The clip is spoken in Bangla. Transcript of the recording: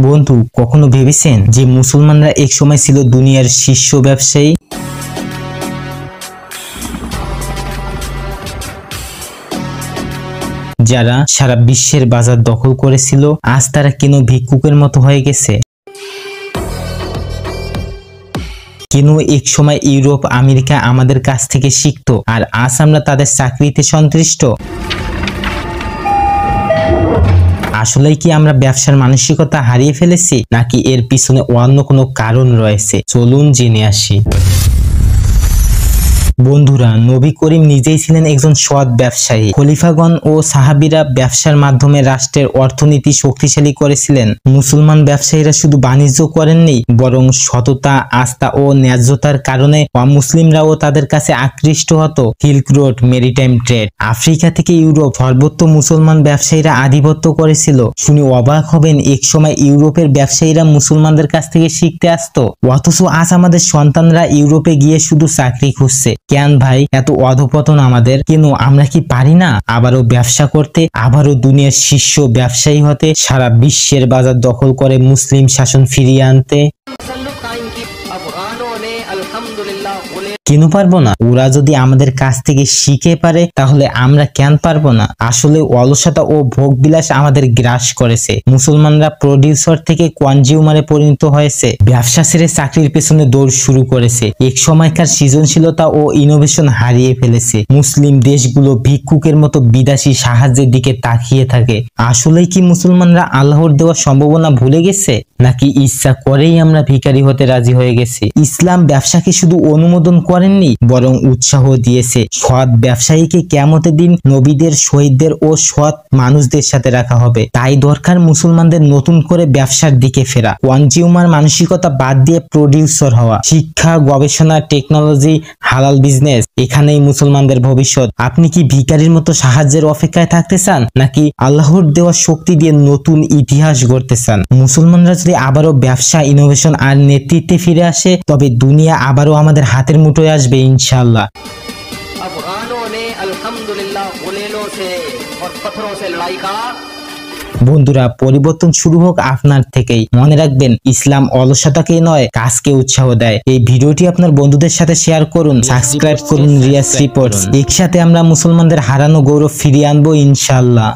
বন্ধু, কখনো ভেবেছেন যে মুসলমানরা এক সময় ছিল দুনিয়ার শীর্ষ ব্যবসায়ী? যারা সারা বিশ্বের বাজার দখল করেছিল, আজ তারা কেন ভিক্ষুকের মতো হয়ে গেছে? কেন এক সময় ইউরোপ আমেরিকা আমাদের কাছ থেকে শিখতো আর আজ আমরা তাদের চাকরিতে সন্তুষ্ট? আসলে কি আমরা ব্যবসার মানসিকতা হারিয়ে ফেলেছি, নাকি এর পিছনে অন্য কোনো কারণ রয়েছে? চলুন জেনে আসি। বন্ধুরা, নবী করিম নিজেই ছিলেন একজন সৎ ব্যবসায়ী। খলিফাগণ ও সাহাবীরা ব্যবসার মাধ্যমে রাষ্ট্রের অর্থনীতি শক্তিশালী করেছিলেন। মুসলমান ব্যবসায়ীরা শুধু বাণিজ্য করেননি, বরং সততা, আস্থা ও ন্যায্যতার কারণে অমুসলিমরাও তাদের কাছে আকৃষ্ট হতো। Silk road, maritime trade, Africa থেকে ইউরোপ সর্বত্র মুসলমান ব্যবসায়ীরা আধিপত্য করেছিল। শুনে অবাক হবেন, এক সময় ইউরোপের ব্যবসায়ীরা মুসলমানদের কাছ থেকে শিখতে আসতো, অথচ আজ আমাদের সন্তানরা ইউরোপে গিয়ে শুধু চাকরি খুঁজছে। কেন ভাই এত অধপতন আমাদের? কেন আমরা কি পারি না আবারও ব্যবসা করতে, আবারও দুনিয়ার শীর্ষ ব্যবসায়ী হতে, সারা বিশ্বের বাজার দখল করে মুসলিম শাসন ফিরিয়ে আনতে? কেন পারবো না? ওরা যদি আমাদের কাছ থেকে শিখে পারে, তাহলে আমরা কেন পারবো না? আসলে অলসতা ও ভোগ বিলাস আমাদের গ্রাস করেছে। মুসলমানরা প্রডিউসার থেকে কনজিউমারে পরিণত হয়েছে, ব্যবসা ছেড়ে চাকরির পেছনে দৌড় শুরু করেছে। এক সময়কার সৃজনশীলতা ও ইনোভেশন হারিয়ে ফেলেছে। মুসলিম দেশগুলো ভিক্ষুকের মতো বিদেশি সাহায্যের দিকে তাকিয়ে থাকে। আসলে কি মুসলমানরা আল্লাহর দেওয়া সম্ভাবনা ভুলে গেছে, নাকি ইচ্ছা করেই আমরা ভিখারি হতে রাজি হয়ে গেছি? ইসলাম ব্যবসাকে শুধু অনুমোদন করেননি, বরং উৎসাহ দিয়েছে। সৎ ব্যবসায়ীকে কিয়ামতের দিন নবীদের, শহীদদের ও সৎ মানুষদের সাথে রাখা হবে। তাই দরকার মুসলমানদের নতুন করে ব্যবসার দিকে ফেরা, কনজিউমার মানসিকতা বাদ দিয়ে প্রডিউসার হওয়া। শিক্ষা, গবেষণা, টেকনোলজি, হালাল বিজনেস, এখানেই মুসলমানদের ভবিষ্যৎ। আপনি কি ভিখারির মতো সাহায্যের অপেক্ষায় থাকতে চান, নাকি আল্লাহর দেওয়া শক্তি দিয়ে নতুন ইতিহাস গড়তে চান? মুসলমানরা যদি আবারও ব্যবসা, ইনোভেশন আর নেতৃত্বে ফিরে আসে, তবে দুনিয়া আবারও আমাদের হাতের মুঠোয় আসবে ইনশাআল্লাহ। বন্ধুরা, পরিবর্তন শুরু হোক আপনার থেকেই। মনে রাখবেন, ইসলাম অলসতাকে নয়, কাজকে উৎসাহ দেয়। এই ভিডিওটি আপনার বন্ধুদের সাথে শেয়ার করুন, সাবস্ক্রাইব করুন রিয়াজ রিপোর্টস। একসাথে আমরা মুসলমানদের হারানো গৌরব ফিরিয়ে আনবো ইনশাআল্লাহ।